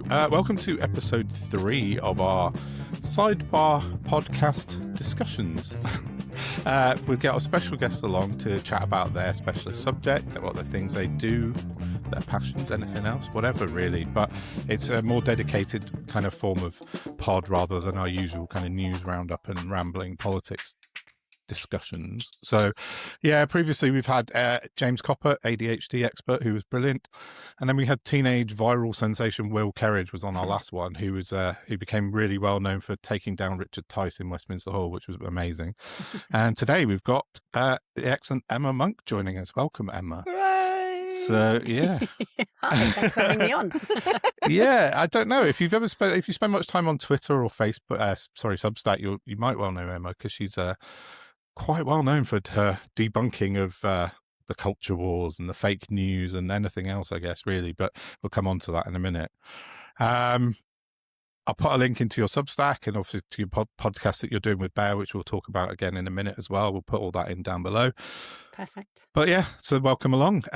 Welcome to episode 3 of our sidebar podcast discussions. We'll get our special guests along to chat about their specialist subject, what the things they do, their passions, anything else, whatever really. But it's a more dedicated kind of form of pod rather than our usual kind of news roundup and rambling politics discussions. So previously we've had James Copper, ADHD expert, who was brilliant, and then we had teenage viral sensation Will Kerridge was on our last one, who became really well known for taking down Richard Tice in Westminster Hall, which was amazing. And today we've got the excellent Emma Monk joining us. Welcome, Emma. Hooray! So yeah. Hi, thanks for having me on. Yeah, I don't know if you spend much time on Twitter or Facebook, Substack, you might well know Emma, because she's quite well known for her debunking of the culture wars and the fake news and anything else, I guess, really. But we'll come on to that in a minute. I'll put a link into your Substack and obviously to your podcast that you're doing with Bear, which we'll talk about again in a minute as well. We'll put all that in down below. Perfect. But yeah, so welcome along.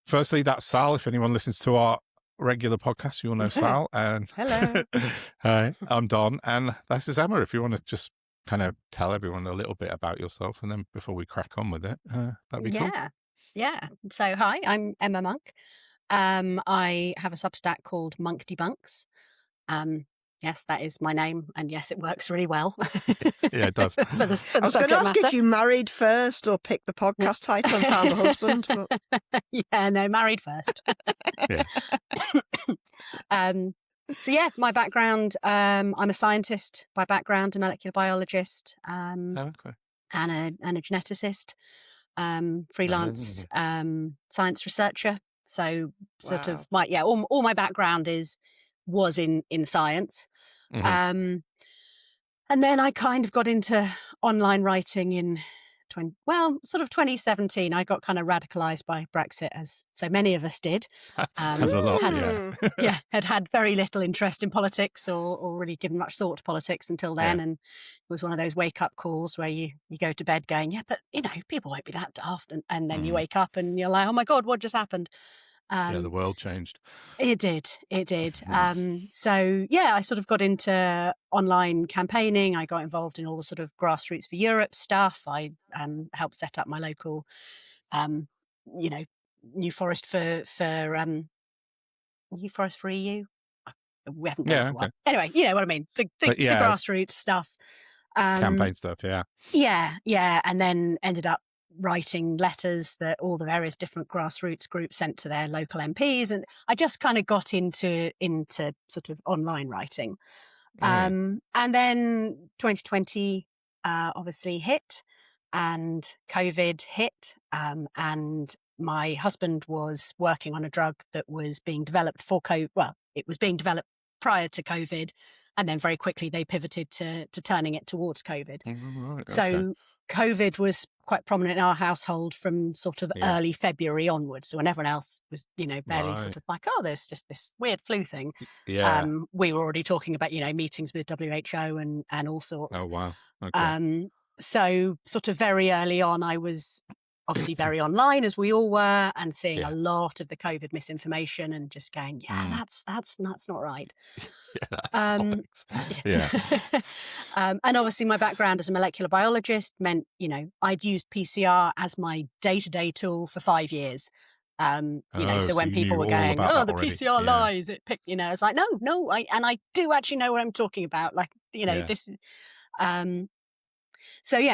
Firstly, that's Sal. If anyone listens to our regular podcast, you'll know Sal. And hello. Hi, I'm Don. And this is Emma. If you want to just kind of tell everyone a little bit about yourself, and then before we crack on with it, that'd be cool. Yeah. So hi, I'm Emma Monk. I have a Substack called Monk Debunks. Yes, that is my name, and yes, it works really well. Yeah, it does. for the I was going to ask if you married first or picked the podcast title and found a husband. But... Yeah, no, married first. Yeah. So yeah, my background, I'm a scientist by background, a molecular biologist, and a geneticist, freelance science researcher. So sort of all my background was in science. Mm-hmm. And then I kind of got into online writing in 2017. I got kind of radicalized by Brexit, as so many of us did. As a lot, had very little interest in politics or really given much thought to politics until then. And it was one of those wake up calls where you go to bed going, yeah, but people won't be that daft. And then you wake up and you're like, oh my God, what just happened? The world changed. It did. So I sort of got into online campaigning. I got involved in all the sort of grassroots for Europe stuff. I helped set up my local, New Forest for EU. We haven't done it for a while. Anyway, you know what I mean. The grassroots stuff. Campaign stuff, yeah. Yeah. And then ended up writing letters that all the various different grassroots groups sent to their local MPs, and I just kind of got into sort of online writing. And then 2020 obviously hit, and COVID hit, and my husband was working on a drug that was being developed for COVID. Well, it was being developed prior to COVID, and then very quickly they pivoted to turning it towards COVID. Right, so COVID was quite prominent in our household from sort of early February onwards. So when everyone else was, barely sort of like, oh, there's just this weird flu thing. Yeah. We were already talking about, meetings with WHO and all sorts. Oh, wow. Okay. So sort of very early on, I was obviously very online, as we all were, and seeing a lot of the COVID misinformation and just going, that's not right. And obviously my background as a molecular biologist meant, I'd used PCR as my day-to-day tool for 5 years. So when people were going, the PCR lies, it picked, it's like, no, I do actually know what I'm talking about. Like, this is,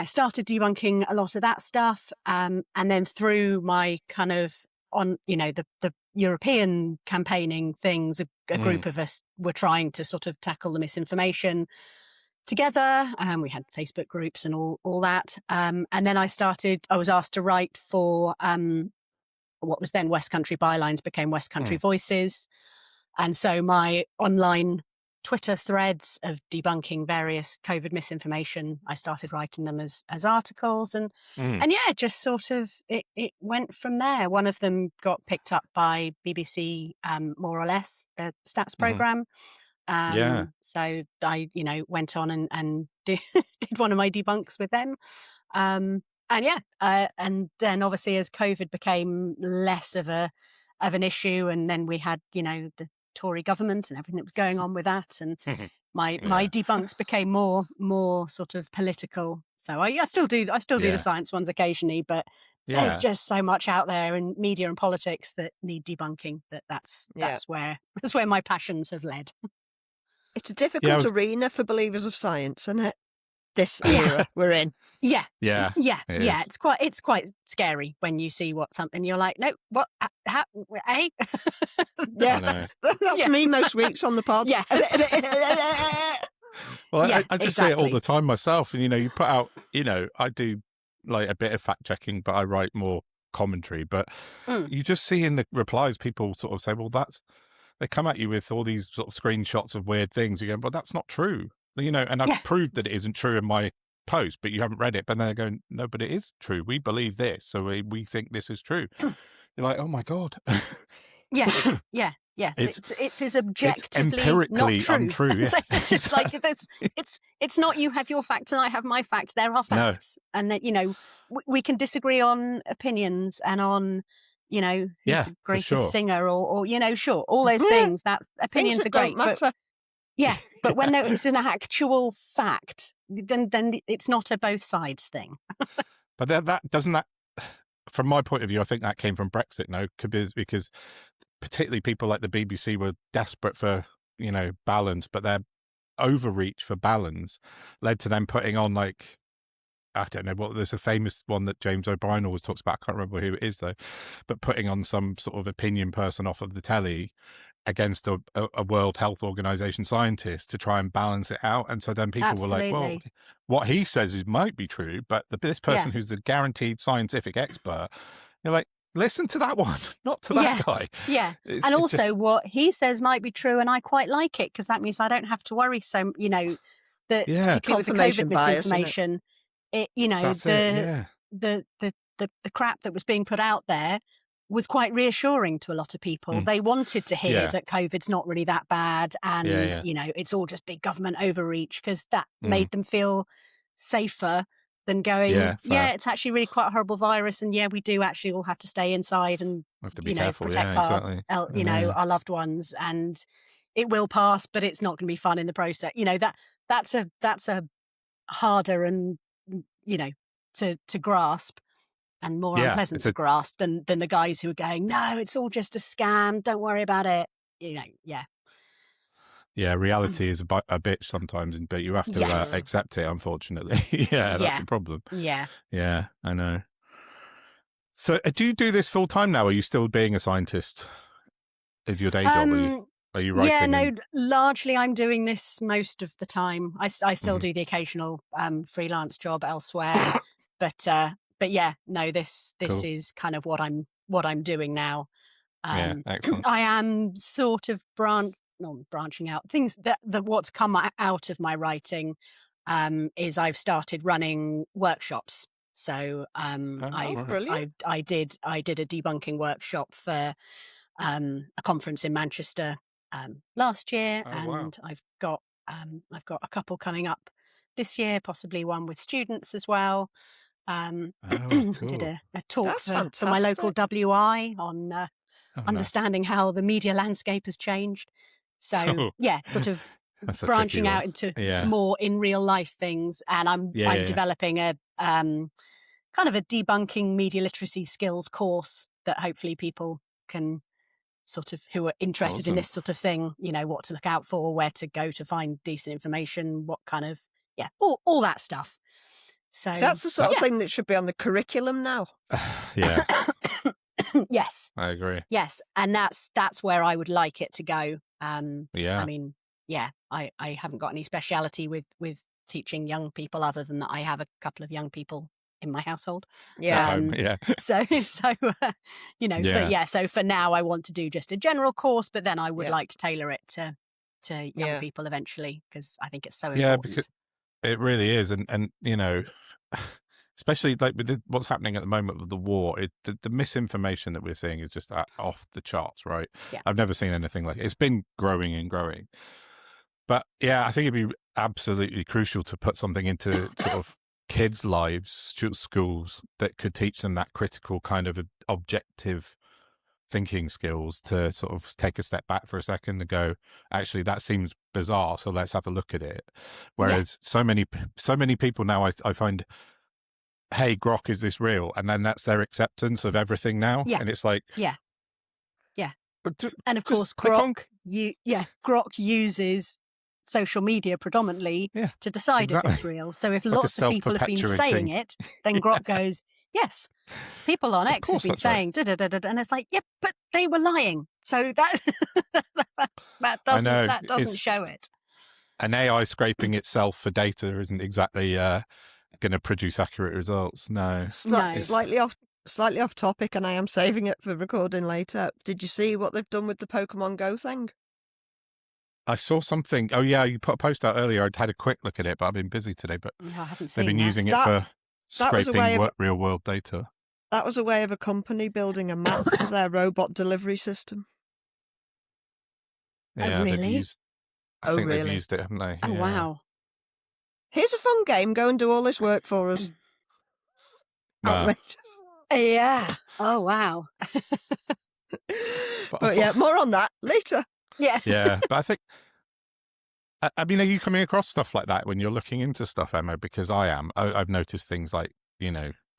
started debunking a lot of that stuff. And then through my kind of the European campaigning things, a group of us were trying to sort of tackle the misinformation together. We had Facebook groups and all that. And then I was asked to write for what was then West Country Bylines became West Country Voices. And so my online Twitter threads of debunking various COVID misinformation, I started writing them as articles, and just sort of it went from there. One of them got picked up by BBC, more or less, the stats program. So I, went on and did one of my debunks with them. And then obviously as COVID became less of an issue, and then we had, the Tory government and everything that was going on with that, and my Yeah. debunks became more sort of political. So I still do the science ones occasionally, but there's just so much out there in media and politics that need debunking. That's where my passions have led. It's a difficult arena for believers of science, isn't it? This era we're in. Yeah. It It's quite scary when you see what's something you're like, no, what? How? Eh? Yeah, that's me most weeks on the pod. Yeah. Well, Yeah, I just say it all exactly. the time myself. And, you put out, I do like a bit of fact checking, but I write more commentary. But you just see in the replies, people sort of say, well, they come at you with all these sort of screenshots of weird things. You go, but that's not true. And I've proved that it isn't true in my post, but you haven't read it. But then they're going, no, but it is true. We believe this. So we think this is true. You're like, oh my God. Yes. It's as objectively empirically not true. Untrue. So it's just like it's not you have your facts and I have my facts. There are facts, and that we can disagree on opinions and on who's the greatest singer or sure, all those things. That opinions are great, but when there is an actual fact, then it's not a both sides thing. But that doesn't that. From my point of view, I think that came from Brexit. No, because particularly people like the BBC were desperate for balance, but their overreach for balance led to them putting on I don't know what. There's a famous one that James O'Brien always talks about. I can't remember who it is though, but putting on some sort of opinion person off of the telly against a World Health Organization scientist to try and balance it out. And so then people were like, well, what he says might be true, but this person who's the guaranteed scientific expert, you're like, listen to that one, not to that guy. Yeah. And also what he says might be true, and I quite like it because that means I don't have to worry so, that particularly with the COVID misinformation, the crap that was being put out there was quite reassuring to a lot of people. They wanted to hear that COVID's not really that bad and, it's all just big government overreach, because that made them feel safer than going, it's actually really quite a horrible virus. And we do actually all have to stay inside and, have to be careful. Protect our loved ones, and it will pass, but it's not going to be fun in the process. That's a harder and, to grasp. And more unpleasant to grasp than the guys who are going, no, it's all just a scam. Don't worry about it. Yeah, reality is a bitch sometimes, but you have to accept it, unfortunately. That's a problem. Yeah, I know. So do you do this full time now? Are you still being a scientist in your day job? Are you writing? Yeah, no, largely I'm doing this most of the time. I still do the occasional freelance job elsewhere, but yeah, no, this cool. is kind of what I'm doing now. Excellent. I am sort of branching out. Things that what's come out of my writing is I've started running workshops. So I did a debunking workshop for a conference in Manchester last year, and I've got a couple coming up this year, possibly one with students as well. Cool. Did a talk for my local WI on understanding how the media landscape has changed. So sort of branching out into more in real life things, and I'm developing a kind of a debunking media literacy skills course that hopefully people can sort of, who are interested in this sort of thing, what to look out for, where to go to find decent information, what kind of all that stuff. So that's the sort of thing that should be on the curriculum now. Yes, I agree. Yes, and that's where I would like it to go. I mean, I haven't got any speciality with teaching young people, other than that I have a couple of young people in my household. So so for now I want to do just a general course, but then I would like to tailor it to young people eventually, because I think it's so important. Because it really is, and especially like with what's happening at the moment with the war, the misinformation that we're seeing is just off the charts, right? I've never seen anything like it. It's been growing and growing. But I think it'd be absolutely crucial to put something into sort of kids' lives, schools, that could teach them that critical kind of objective thinking skills to sort of take a step back for a second and go, actually, that seems bizarre, so let's have a look at it. Whereas so many people now, I find, hey, Grok, is this real? And then that's their acceptance of everything now. Yeah. And it's like, Yeah. but and of course, Grok uses social media predominantly to decide if it's real. So if lots of people have been saying it, then Grok goes, yes, people on X have been saying da-da-da-da, and it's like, yeah, but they were lying. So that doesn't show it. An AI scraping itself for data isn't exactly going to produce accurate results. No. Slightly off topic, and I am saving it for recording later. Did you see what they've done with the Pokemon Go thing? I saw something. Oh yeah, you put a post out earlier. I'd had a quick look at it, but I've been busy today. But I haven't seen they've been using it for scraping real world data. That was a way of a company building a map for their robot delivery system. Yeah, really? they've used. I think they've used it, haven't they? Oh wow! Here's a fun game. Go and do all this work for us. Outrageous. Yeah. Oh wow. But yeah, more on that later. Yeah. Yeah, but I think. I mean, are you coming across stuff like that when you're looking into stuff, Emma? Because I am. I've noticed things like,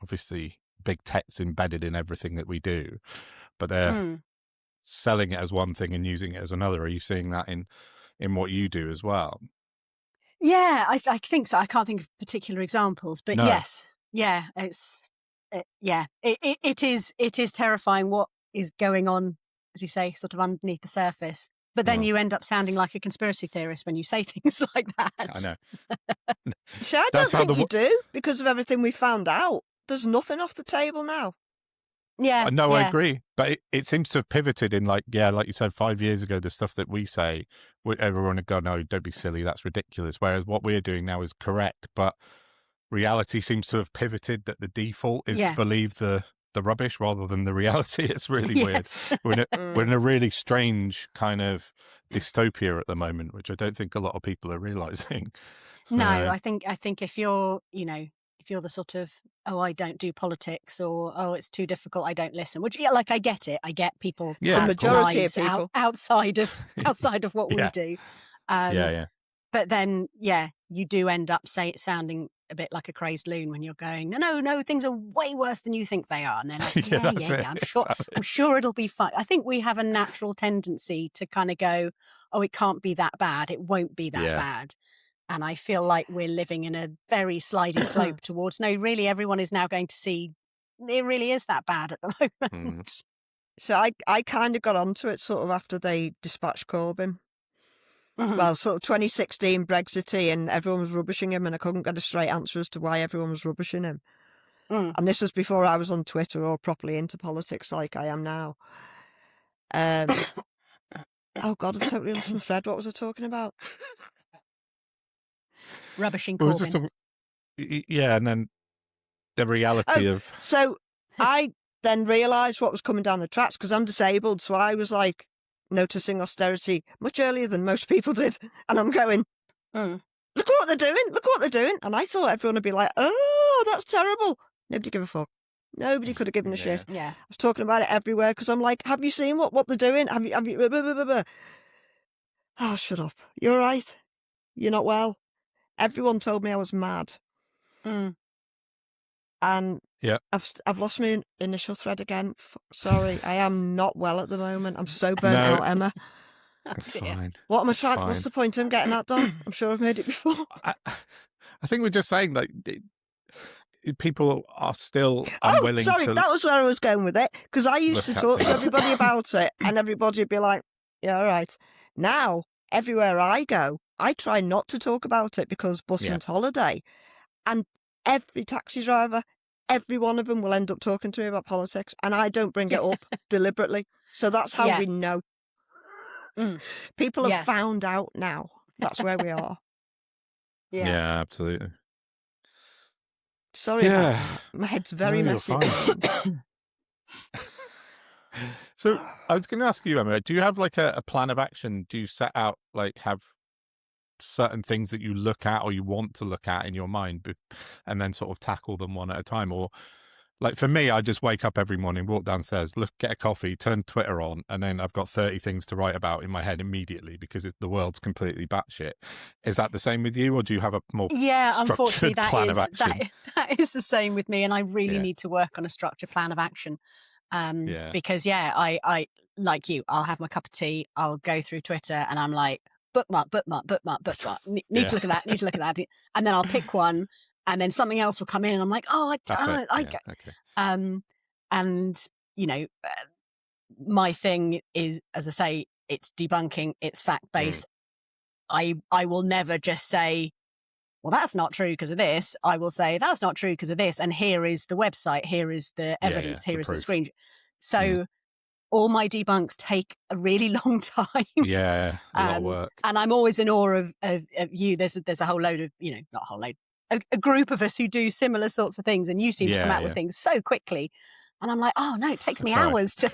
obviously big tech's embedded in everything that we do, but they're selling it as one thing and using it as another. Are you seeing that in what you do as well? Yeah, I think so. I can't think of particular examples, but yes, yeah, it is terrifying what is going on, as you say, sort of underneath the surface. But then you end up sounding like a conspiracy theorist when you say things like that. I know. See, I don't think you do, because of everything we found out. There's nothing off the table now. Yeah. No, I agree. But it seems to have pivoted in like you said, 5 years ago, the stuff that we say, everyone would go, no, don't be silly. That's ridiculous. Whereas what we're doing now is correct. But reality seems to have pivoted that the default is to believe the rubbish rather than the reality. It's really weird. We're in a really strange kind of dystopia at the moment, which I don't think a lot of people are realizing. So, no, I think if you're, if you're the sort of, oh, I don't do politics, or oh, it's too difficult, I don't listen. Which, I get it. I get people. The majority of people outside of what we do. But then, you do end up sounding a bit like a crazed loon when you're going, no, things are way worse than you think they are. And then, I'm sure it'll be fine. I think we have a natural tendency to kind of go, oh, it can't be that bad. It won't be that bad. And I feel like we're living in a very slidey slope towards, no, really, everyone is now going to see it really is that bad at the moment. So I kind of got onto it sort of after they dispatched Corbyn. Well, sort of 2016 Brexit, and everyone was rubbishing him, and I couldn't get a straight answer as to why everyone was rubbishing him. And this was before I was on Twitter or properly into politics like I am now. Oh God, I've totally lost my thread. What was I talking about? Rubbishing Corbyn. And then the reality of... So I then realised what was coming down the tracks, because I'm disabled, so I was like noticing austerity much earlier than most people did. And I'm going, look what they're doing. And I thought everyone would be like, oh, that's terrible. Nobody gave a fuck. Nobody could have given a shit. Yeah. I was talking about it everywhere, because I'm like, have you seen what they're doing? Have you blah, blah, blah, blah. Oh, shut up. You're right. You're not well. Everyone told me I was mad. And I've lost my initial thread again. Sorry, I am not well at the moment. I'm so burnt out, Emma. That's fine. What am I trying? What's the point I'm getting that done? I'm sure I've made it before. I think we're just saying that people are still unwilling to... that was where I was going with it. Because I used to talk to everybody about it, and everybody would be like, yeah, all right. Now, everywhere I go, I try not to talk about it, because busman's holiday. And every taxi driver, every one of them will end up talking to me about politics, and I don't bring it up deliberately. So that's how we know. People have found out now. That's where we are. Yeah, absolutely. Sorry about that. My head's very messy. So I was going to ask you, Emma, do you have like a plan of action? Do you set out, like, have certain things that you look at or you want to look at in your mind and then sort of tackle them one at a time? Or Like for me, I just wake up every morning, walk downstairs, get a coffee, turn Twitter on, and then I've got 30 things to write about in my head immediately because the world's completely batshit. Is that the same with you, or do you have a more unfortunately, structured plan of action? that is the same with me, and I really need to work on a structured plan of action. Because I like you, I'll have my cup of tea, I'll go through Twitter, and I'm like, bookmark. Need to look at that, and then I'll pick one. And then something else will come in, and I'm like, and my thing is, as I say, it's debunking, it's fact based. I will never just say, well, that's not true because of this. I will say that's not true because of this, and here is the website, here is the evidence, here is the screen. So all my debunks take a really long time. Yeah, a lot of work. And I'm always in awe of you. There's a whole load of, not a whole load, a group of us who do similar sorts of things, and you seem to come out with things so quickly, and I'm like, oh no, it takes me hours to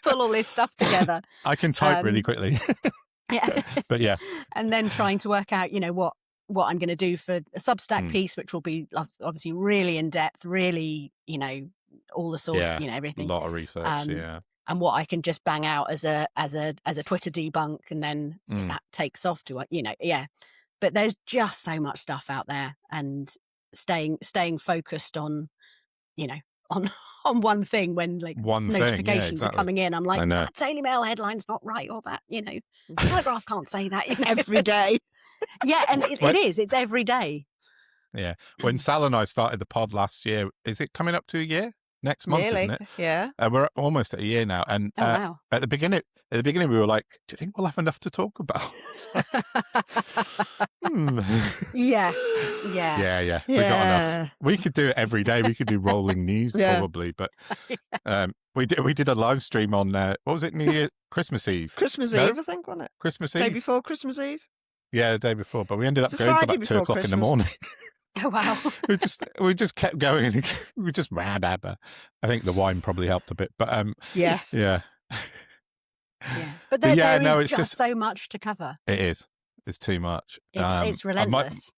pull all this stuff together. I can type really quickly. But and then trying to work out what I'm going to do for a Substack piece, which will be obviously really in depth, really all the source, everything, a lot of research, and what I can just bang out as a Twitter debunk, and then if that takes off to But there's just so much stuff out there, and staying focused on, on one thing when notifications are coming in. I'm like, that Daily Mail headline's not right, or that, Telegraph can't say that every day. Yeah, and it's every day. Yeah. When Sal and I started the pod last year, is it coming up to a year? Next month, Nearly, isn't it? Yeah. We're almost at a year now. And wow. At the beginning, we were like, do you think we'll have enough to talk about? Yeah. We got enough. We could do it every day. We could do rolling news probably, but we did a live stream on what was it, New Year, Christmas Eve? Eve, I think, wasn't it? Christmas Eve? Day before Christmas Eve? Yeah, the day before, but we ended up going to about 2 o'clock in the morning. Oh wow! we just kept going, and we just ran I think the wine probably helped a bit, but yes, yeah. But there is just so much to cover. It is. It's too much. It's relentless.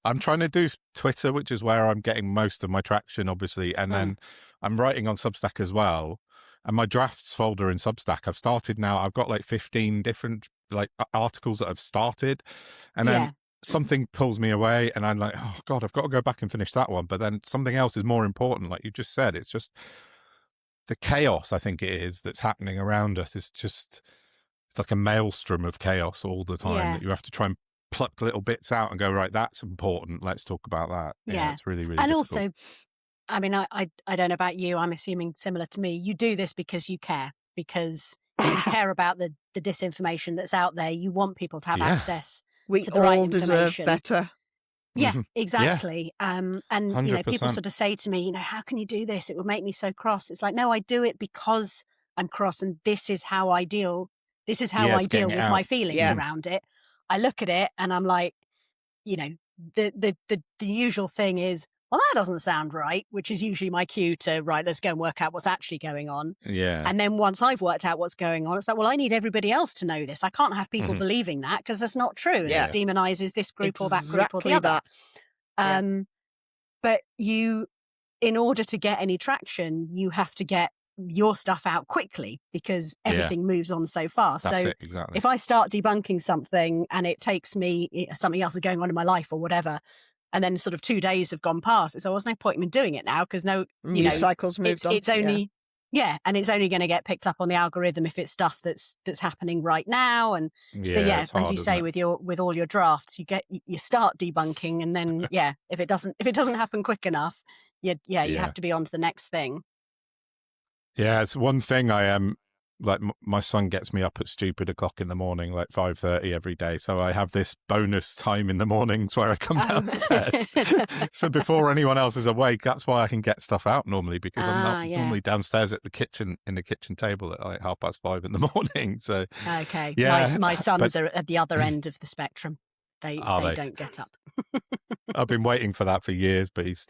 I'm trying to do Twitter, which is where I'm getting most of my traction, obviously, and then I'm writing on Substack as well. And my drafts folder in Substack, I've started now. I've got like 15 different articles that I've started, and then something pulls me away, and I'm like, oh God, I've got to go back and finish that one. But then something else is more important, like you just said. It's just the chaos, I think it is, that's happening around us. It's like a maelstrom of chaos all the time that you have to try and pluck little bits out and go, right, that's important. Let's talk about that. Yeah, it's really, really and difficult. Also, I mean, I don't know about you. I'm assuming similar to me. You do this because you care, because you care about the disinformation that's out there. You want people to have access. We to the right all deserve better. Yeah, exactly. Yeah. And people sort of say to me, how can you do this? It would make me so cross. It's like, no, I do it because I'm cross, and this is how I deal. This is how I deal with my feelings around it. I look at it and I'm like, the usual thing is, well, that doesn't sound right, which is usually my cue to, right, let's go and work out what's actually going on. Yeah. And then once I've worked out what's going on, it's like, well, I need everybody else to know this. I can't have people believing that, because that's not true. Yeah. It demonizes this group or that group or the other. But in order to get any traction, you have to get your stuff out quickly, because everything moves on so fast. That's so it, exactly. If I start debunking something and it takes me, something else is going on in my life or whatever, and then sort of 2 days have gone past, so there's no point in doing it now, because news cycles moved on. It's only and it's only going to get picked up on the algorithm if it's stuff that's happening right now. And as you say, with all your drafts, you start debunking, and then if it doesn't happen quick enough, you have to be on to the next thing. Yeah, it's one thing I am like, my son gets me up at stupid o'clock in the morning, like 5:30 every day. So I have this bonus time in the mornings where I come downstairs. So before anyone else is awake, that's why I can get stuff out normally, because I'm not normally downstairs at the kitchen, in the kitchen table at like 5:30 in the morning. So okay, yeah, my sons are at the other end of the spectrum. They don't get up. I've been waiting for that for years, but he's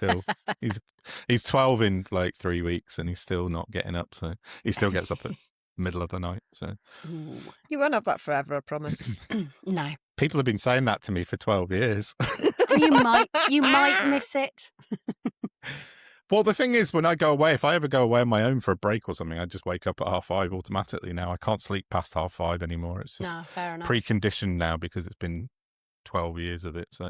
12 in like 3 weeks, and he's still not getting up. So he still gets up at middle of the night. So you won't have that forever, I promise. No. People have been saying that to me for 12 years. You might miss it. Well, the thing is, when I go away, if I ever go away on my own for a break or something, I just wake up at 5:30 automatically now. I can't sleep past 5:30 anymore. It's just fair enough. preconditioned now because it's been 12 years of it. So,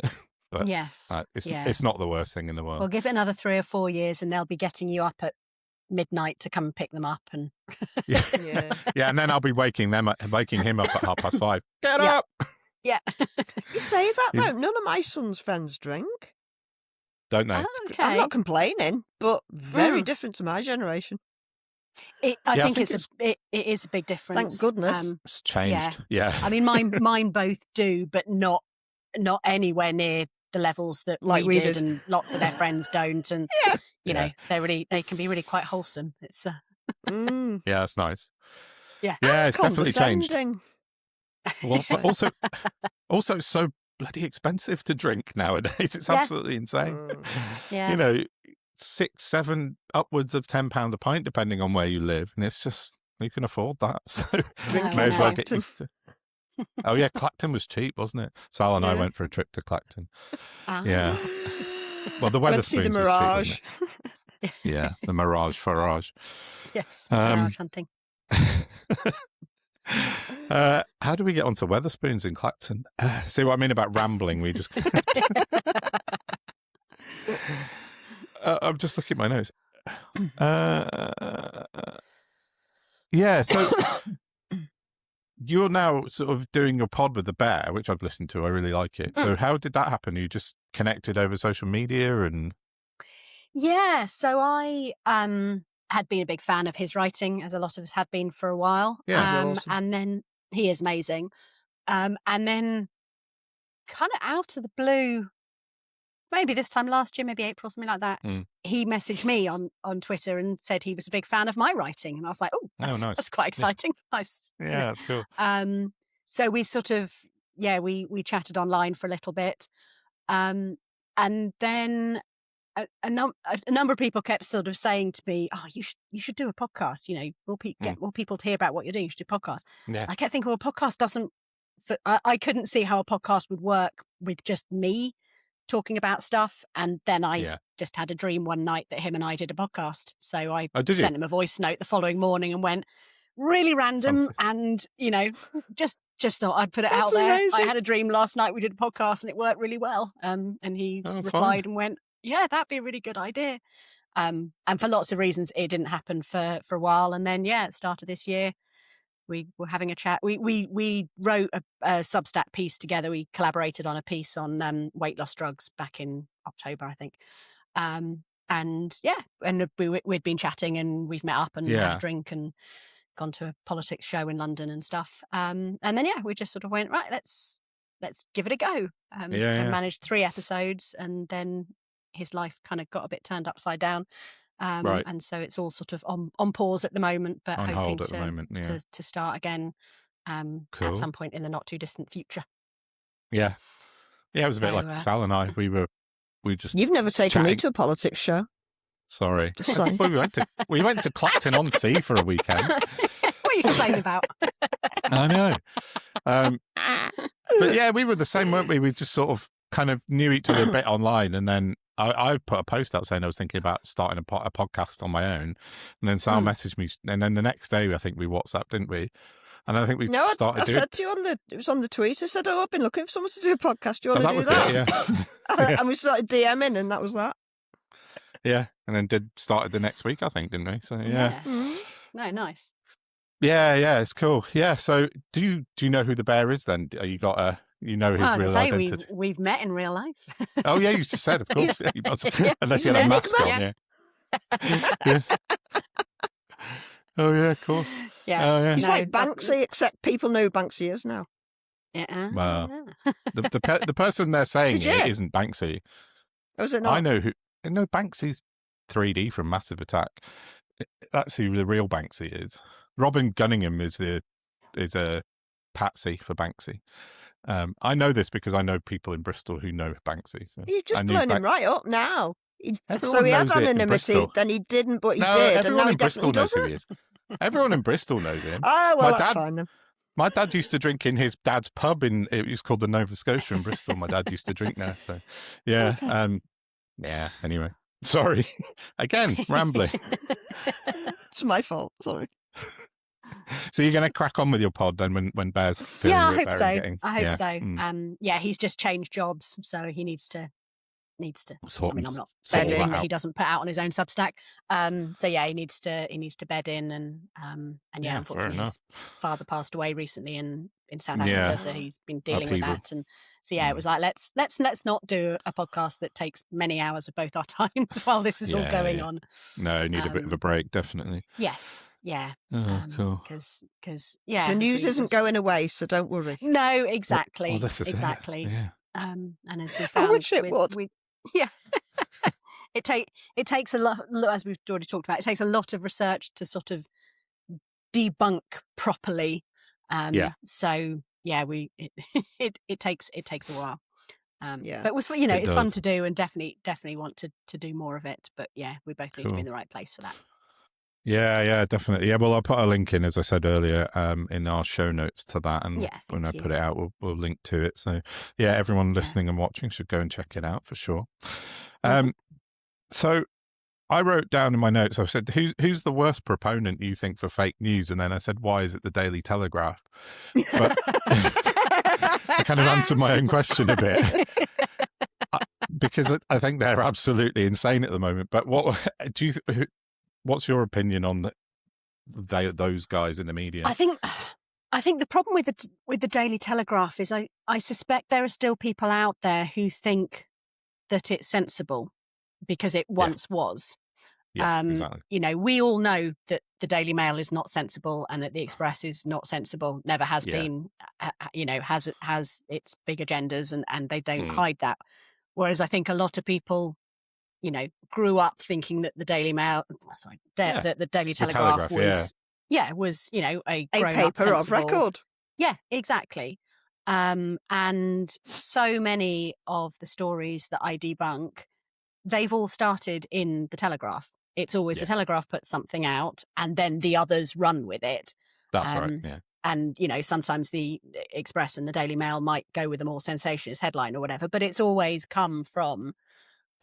but Yes. it's not the worst thing in the world. Well, give it another 3 or 4 years and they'll be getting you up at midnight to come and pick them up. And yeah, and then I'll be waking him up at 5:30. Get up! Yeah. You say that though. None of my son's friends drink. Don't know. Oh, okay. I'm not complaining, but very different to my generation. I think it is a big difference. Thank goodness. It's changed. Yeah. I mean, mine both do, but not anywhere near the levels that like we did, and lots of their friends don't. And you know, they can be really quite wholesome. It's yeah, that's nice. Yeah, it's definitely changed. Well, also so bloody expensive to drink nowadays. It's absolutely insane. Yeah. You know, 6, 7, upwards of £10 a pint, depending on where you live, and it's just you can afford that. So may as well get used to. Oh yeah, Clacton was cheap, wasn't it? Sal and I went for a trip to Clacton. Yeah. Well, the Wetherspoons the Mirage. Was cheap, yeah, the Mirage Farage. Yes, Mirage hunting. How do we get onto Wetherspoons in Clacton? See what I mean about rambling? We just. I'm just looking at my notes. Yeah, so you're now sort of doing your pod with the bear, which I've listened to. I really like it. So how did that happen? You just connected over social media and. Yeah, so I had been a big fan of his writing, as a lot of us had been for a while. Yeah, awesome. And then he is amazing. And then kind of out of the blue, maybe this time last year, maybe April, something like that, he messaged me on Twitter and said he was a big fan of my writing. And I was like, nice. That's quite exciting. Nice. Yeah, that's cool. So we sort of, we chatted online for a little bit. And then a number of people kept sort of saying to me, "Oh, you should do a podcast. You know, we'll get more people to hear about what you're doing. You should do a podcast." Yeah. I kept thinking, well, a podcast doesn't. I couldn't see how a podcast would work with just me talking about stuff. And then I just had a dream one night that him and I did a podcast. So I sent him a voice note the following morning and went, really random, and you know, just thought I'd put it out there. Amazing. I had a dream last night. We did a podcast and it worked really well. And he replied and went, yeah, that'd be a really good idea. And for lots of reasons, it didn't happen for a while. And then, at the start of this year, we were having a chat. We wrote a Substack piece together. We collaborated on a piece on weight loss drugs back in October, I think. And we'd been chatting and we've met up and had a drink and gone to a politics show in London and stuff. And then, we just sort of went, right, let's give it a go. And managed 3 episodes, and then his life kind of got a bit turned upside down. And so it's all sort of on pause at the moment, but on hoping hold at the moment, to start again at some point in the not too distant future. Yeah. Yeah, it was a bit like Sal and I. We just You've never taken me to a politics show. Sorry. Just saying. we went to Clacton on Sea for a weekend. What are you complaining about? I know. But yeah, we were the same, weren't we? We just sort of kind of knew each other a bit online, and then I put a post out saying I was thinking about starting a podcast on my own, and then Sal messaged me, and then the next day I think we WhatsApped, didn't we? And I think we started. I said to you it was on the tweet. I said, "Oh, I've been looking for someone to do a podcast. Do you want to do that?" It, and we started DMing, and that was that. Yeah, and then started the next week, I think, didn't we? So yeah. Mm-hmm. No, nice. Yeah, it's cool. Yeah, so do you know who the bear is then? You got his real identity. We've met in real life. Oh yeah, you just said, of course. Yeah, you must, unless you had a mask on, yeah. Oh yeah, of course. Yeah. Oh, yeah. He's like Banksy, except people know who Banksy is now. Yeah. Well, the person they're saying it isn't Banksy. Oh, is it not? I know who. No, Banksy's 3D from Massive Attack. That's who the real Banksy is. Robin Gunningham is a patsy for Banksy. I know this because I know people in Bristol who know Banksy. So you've just blown him right up now. So he had anonymity, then he didn't, but he did. Everyone and now in Bristol knows who he is. Everyone in Bristol knows him. Oh, well, that's fine then. My dad used to drink in his dad's pub it was called the Nova Scotia in Bristol. My dad used to drink there. So, yeah. Okay. Yeah, anyway. Sorry. Again, rambling. It's my fault. Sorry. So you're going to crack on with your pod then when Bear's feeling Yeah, a bit better and I hope so. Mm. Yeah, he's just changed jobs, so he needs to. Sort I mean, I'm not sort saying that that out. he doesn't put out on his own Substack. So yeah, he needs to bed in, and yeah, unfortunately, his father passed away recently in South Africa, so he's been dealing with that. And so yeah, it was like let's not do a podcast that takes many hours of both our times while this is all going on. No, need a bit of a break, definitely. Yes. Yeah. Oh, cool. Because yeah, the news isn't going away, so don't worry. No, exactly. Well, this is exactly. It. Yeah. And as we found, I wish it would. Yeah. It takes a lot, as we've already talked about. It takes a lot of research to sort of debunk properly. So yeah, it takes a while. But it was, it's fun to do, and definitely want to do more of it. But yeah, we both need to be in the right place for that. Yeah, definitely. Yeah, well, I'll put a link in, as I said earlier, in our show notes to that, and when I put it out, we'll link to it. So yeah, everyone listening and watching should go and check it out for sure. So I wrote down in my notes, I said, who's the worst proponent you think for fake news? And then I said, why is it the Daily Telegraph? But I kind of answered my own question a bit. Because I think they're absolutely insane at the moment. But what's your opinion on those guys in the media? I think the problem with the Daily Telegraph is I suspect there are still people out there who think that it's sensible because it once was. Yeah, exactly. We all know that the Daily Mail is not sensible and that the Express is not sensible, never has been, has its big agendas, and they don't hide that. Whereas I think a lot of people, grew up thinking that the Daily Mail, that the Daily Telegraph was a paper of record. Yeah, exactly. And so many of the stories that I debunk, they've all started in the Telegraph. It's always the Telegraph puts something out and then the others run with it. That's right, yeah. And, sometimes the Express and the Daily Mail might go with a more sensationalist headline or whatever, but it's always come from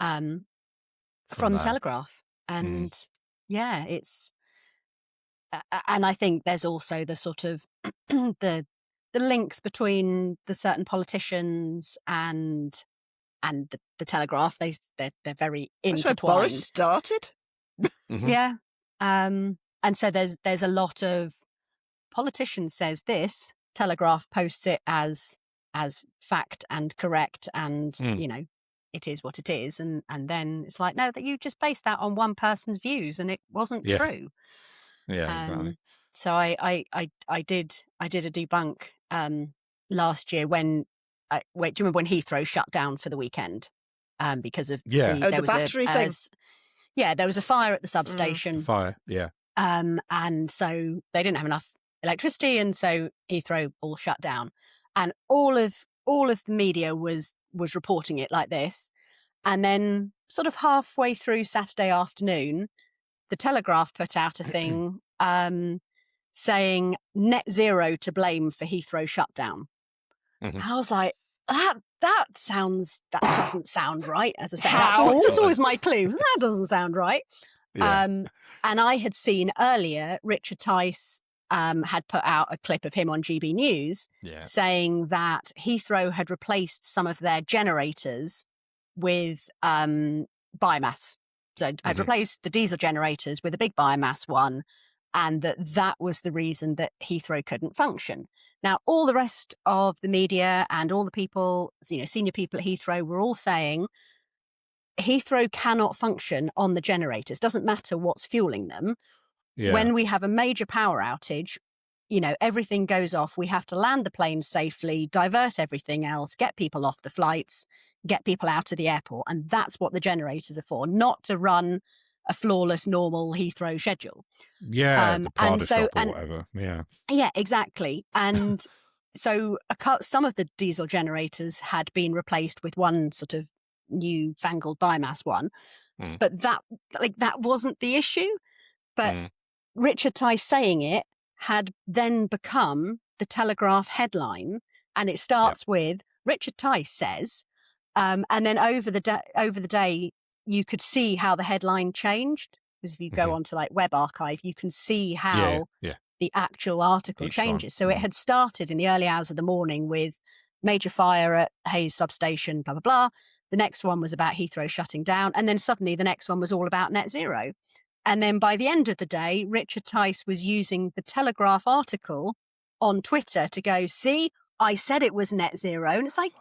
the Telegraph. And it's... and I think there's also the sort of the links between the certain politicians and the Telegraph. They're very intertwined. That's where Boris started. Yeah, and so there's a lot of politician says this, Telegraph posts it as fact and correct, and it is what it is, and then it's like, no, that you just based that on one person's views and it wasn't true. Yeah, exactly. So I did a debunk last year when do you remember when Heathrow shut down for the weekend because of the battery thing? There was a fire at the substation. And so they didn't have enough electricity, and so Heathrow all shut down, and all of the media was reporting it like this. And then sort of halfway through Saturday afternoon, the Telegraph put out a thing saying net zero to blame for Heathrow shutdown. I was like, that doesn't sound right. As I said, that's always my clue. That doesn't sound right. And I had seen earlier Richard Tice had put out a clip of him on GB News saying that Heathrow had replaced some of their generators with biomass. So I'd replaced the diesel generators with a big biomass one, and that was the reason that Heathrow couldn't function. Now, all the rest of the media and all the people, senior people at Heathrow were all saying Heathrow cannot function on the generators. Doesn't matter what's fueling them. Yeah. When we have a major power outage, everything goes off. We have to land the planes safely, divert everything else, get people off the flights, get people out of the airport. And that's what the generators are for, not to run a flawless, normal Heathrow schedule. Yeah, the Prada shop or whatever. Yeah. Yeah, exactly. And so some of the diesel generators had been replaced with one sort of new-fangled biomass one. But that wasn't the issue. But Richard Tice saying it had then become the Telegraph headline, and it starts with Richard Tice says, and then over the day, you could see how the headline changed. Because if you go onto like Web Archive, you can see how the actual article changes. So it had started in the early hours of the morning with major fire at Hayes substation, blah, blah, blah. The next one was about Heathrow shutting down. And then suddenly the next one was all about net zero. And then by the end of the day, Richard Tice was using the Telegraph article on Twitter to go, see, I said it was net zero. And it's like,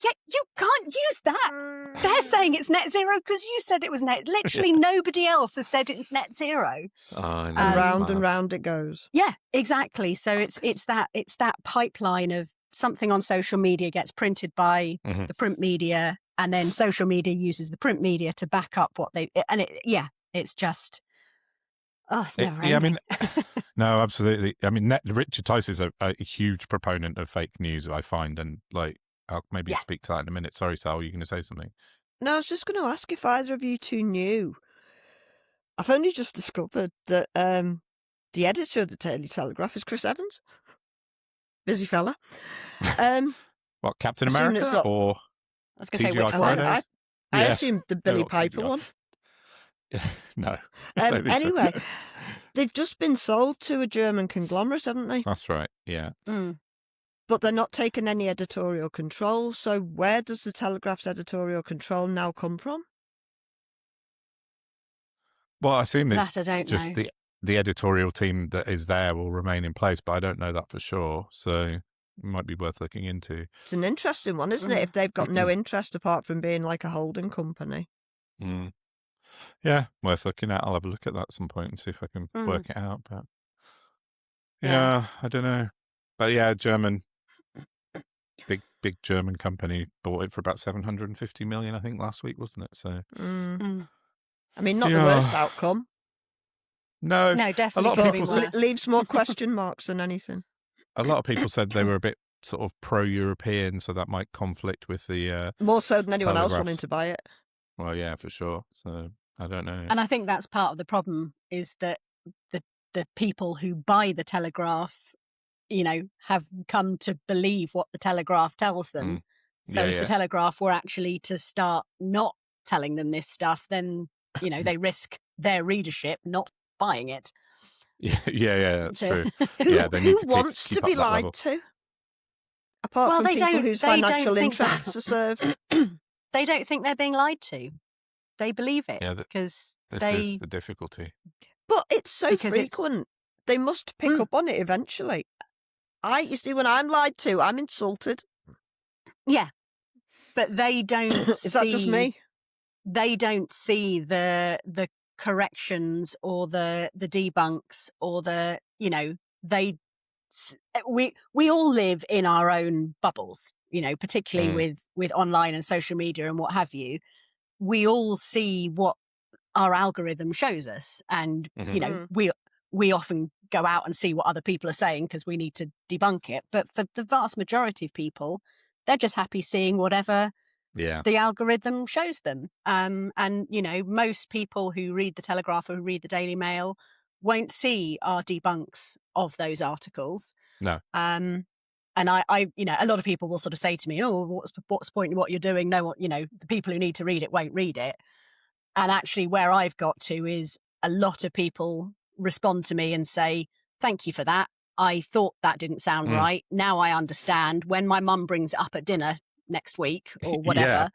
yeah, you can't use that. They're saying it's net zero because you said it was net. Literally nobody else has said it's net zero. And round and round it goes. Yeah, exactly. So it's that pipeline of something on social media gets printed by the print media, and then social media uses the print media to back up what they, and it's just, it's never ending. I mean, no, absolutely. I mean, Richard Tice is a huge proponent of fake news, I find, and like, I'll maybe speak to that in a minute. Sorry, Sal, you're going to say something? No, I was just going to ask if either of you two knew. I've only just discovered that the editor of the Daily Telegraph is Chris Evans. Busy fella. What, Captain America or I was going to say, TGI Fridays? I assumed the Billy Piper one. No. Anyway, they've just been sold to a German conglomerate, haven't they? That's right, yeah. But they're not taking any editorial control. So where does the Telegraph's editorial control now come from? Well, I assume it's just the editorial team that is there will remain in place, but I don't know that for sure. So it might be worth looking into. It's an interesting one, isn't it? If they've got no interest apart from being like a holding company. Yeah, worth looking at. I'll have a look at that at some point and see if I can work it out. But yeah, I don't know. But yeah, big German company bought it for about 750 million, I think, last week, wasn't it? So, I mean, not the worst outcome. No, definitely. A lot of people leaves more question marks than anything. A lot of people said they were a bit sort of pro-European, so that might conflict with the more so than anyone else Telegraphs. wanting to buy it. Well, yeah, for sure. So I don't know. And I think that's part of the problem is that the people who buy the Telegraph, have come to believe what the Telegraph tells them. So if the Telegraph were actually to start not telling them this stuff, then, they risk their readership not buying it. Yeah, that's true. Yeah, they need who wants to be lied to? Apart from people whose financial interests are served. They don't think they're being lied to. They believe it because this is the difficulty. But it's so frequent. They must pick up on it eventually. You see, when I'm lied to, I'm insulted. Yeah, but they don't. Is that just me? They don't see the corrections or the debunks or we all live in our own bubbles, particularly with online and social media and what have you. We all see what our algorithm shows us, and we often go out and see what other people are saying because we need to debunk it. But for the vast majority of people, they're just happy seeing whatever the algorithm shows them. And, most people who read the Telegraph or who read the Daily Mail won't see our debunks of those articles. No. And I a lot of people will sort of say to me, oh, what's the point in what you're doing? No, the people who need to read it won't read it. And actually where I've got to is a lot of people respond to me and say, thank you for that. I thought that didn't sound right. Now I understand. When my mum brings it up at dinner next week or whatever,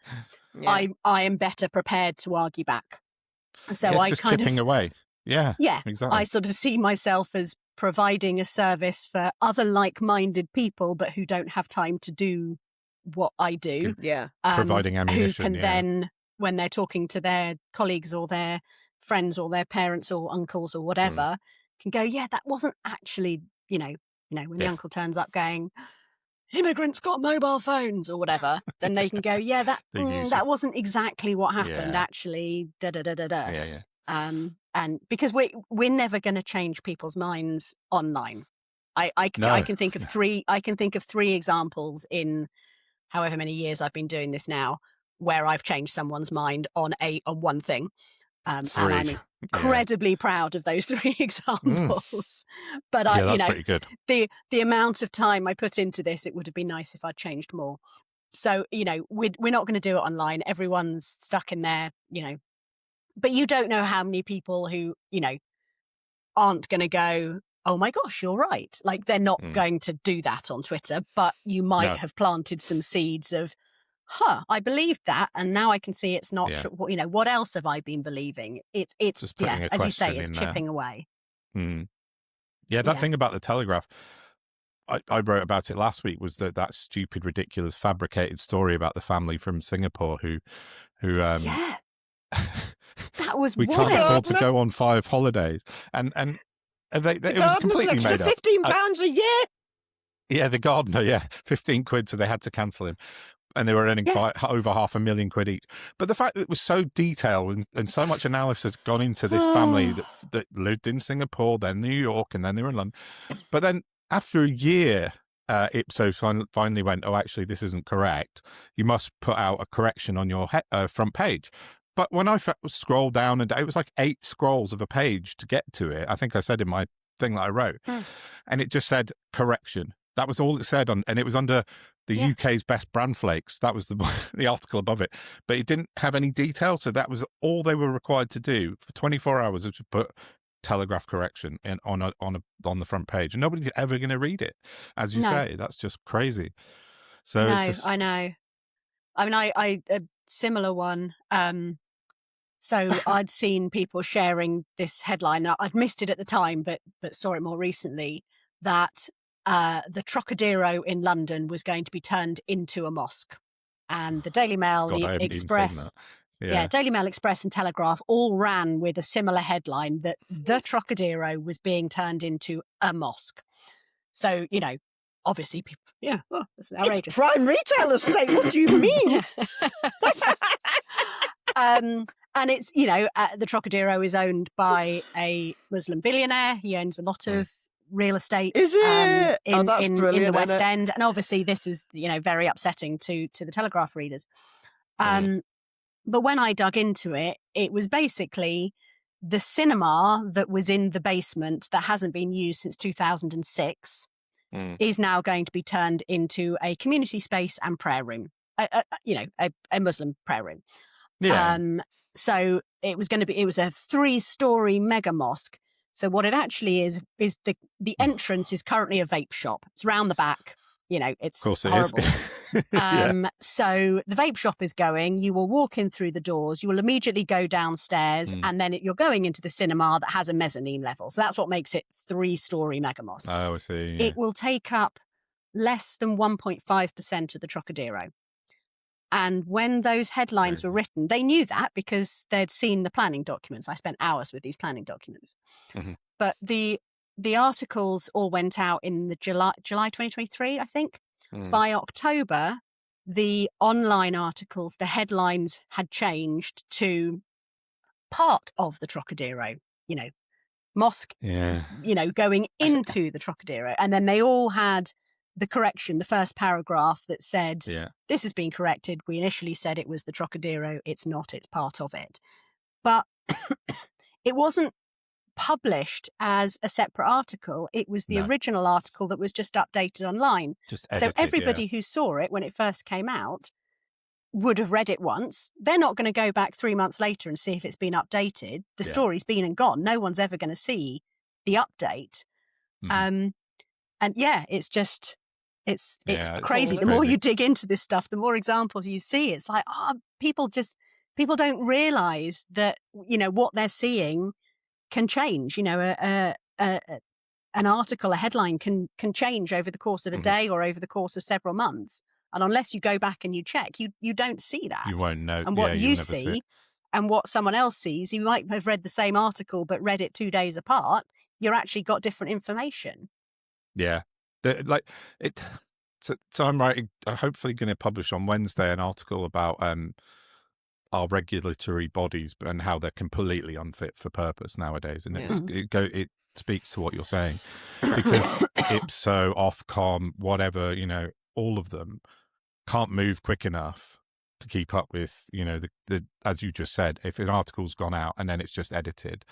I am better prepared to argue back. So it's I just kind chipping of away. Yeah, exactly. I sort of see myself as providing a service for other like-minded people, but who don't have time to do what I do. Yeah, providing ammunition. Who can then, when they're talking to their colleagues or their friends or their parents or uncles or whatever, can go, yeah, that wasn't actually, when the uncle turns up going, immigrants got mobile phones or whatever, then they can go, yeah, that wasn't exactly what happened. Actually, Yeah. And because we're never going to change people's minds online. I can think of three. I can think of 3 examples in however many years I've been doing this now, where I've changed someone's mind on one thing. And I'm incredibly proud of those 3 examples. But that's pretty good. The amount of time I put into this, it would have been nice if I'd changed more. So, we're not going to do it online. Everyone's stuck in their, but you don't know how many people who, aren't going to go, oh my gosh, you're right. Like, they're not going to do that on Twitter, but you might have planted some seeds of, I believed that, and now I can see it's not true. What else have I been believing? It's just putting as you say, it's chipping away. Yeah, that thing about the Telegraph, I wrote about it last week, was that stupid, ridiculous, fabricated story about the family from Singapore who that was we can't afford to go on 5 holidays, and it was completely made up. £15 a year. Yeah, the gardener, 15 quid, so they had to cancel him. And they were earning over £500,000 each. But the fact that it was so detailed and so much analysis had gone into this family that lived in Singapore, then New York, and then they were in London. But then after a year, Ipsos finally went, oh, actually, this isn't correct. You must put out a correction on your front page. But when I scrolled down, and it was like 8 scrolls of a page to get to it, I think I said in my thing that I wrote, and it just said correction. That was all it said, and it was under the UK's best bran flakes. That was the article above it, but it didn't have any detail. So that was all they were required to do for 24 hours, was to put Telegraph correction on the front page, and nobody's ever going to read it. As you say, that's just crazy. So I know. I mean, I a similar one. So I'd seen people sharing this headline. I'd missed it at the time, but saw it more recently, that the Trocadero in London was going to be turned into a mosque. And the Daily Mail, the Express, Daily Mail, Express and Telegraph all ran with a similar headline that the Trocadero was being turned into a mosque. So, obviously people, this is outrageous. It's prime retail estate. What do you mean? And it's, the Trocadero is owned by a Muslim billionaire. He owns a lot of real estate in the West End. And obviously this was, very upsetting to the Telegraph readers. But when I dug into it, it was basically the cinema that was in the basement that hasn't been used since 2006 is now going to be turned into a community space and prayer room, a Muslim prayer room. Yeah. So it was a 3-story mega mosque. So what it actually is the entrance is currently a vape shop. It's round the back. It's of course it horrible. Is. So the vape shop is going. You will walk in through the doors. You will immediately go downstairs, and then you're going into the cinema that has a mezzanine level. So that's what makes it 3-story mega mosque. Oh, I see. Yeah. It will take up less than 1.5% of the Trocadero. And when those headlines were written, they knew that because they'd seen the planning documents. I spent hours with these planning documents. But the articles all went out in the July 2023, I think. By October, the online articles, the headlines had changed to part of the Trocadero, mosque, going into the Trocadero. And then they all had the correction, the first paragraph that said, this has been corrected. We initially said it was the Trocadero. It's not, it's part of it. But it wasn't published as a separate article. It was the original article that was just updated online. Just edited, so everybody who saw it when it first came out would have read it once. They're not going to go back 3 months later and see if it's been updated. The story's been and gone. No one's ever going to see the update. And it's just... It's crazy. The more you dig into this stuff, the more examples you see. It's like, people don't realize that, what they're seeing can change. An article, a headline can change over the course of a day or over the course of several months. And unless you go back and you check, you don't see that. You won't know. And what you see and what someone else sees, you might have read the same article, but read it 2 days apart. You're actually got different information. Yeah. So I'm writing, hopefully going to publish on Wednesday an article about our regulatory bodies and how they're completely unfit for purpose nowadays. And it speaks to what you're saying, because Ipso, Ofcom, whatever, all of them can't move quick enough to keep up with, the as you just said, if an article's gone out and then it's just edited,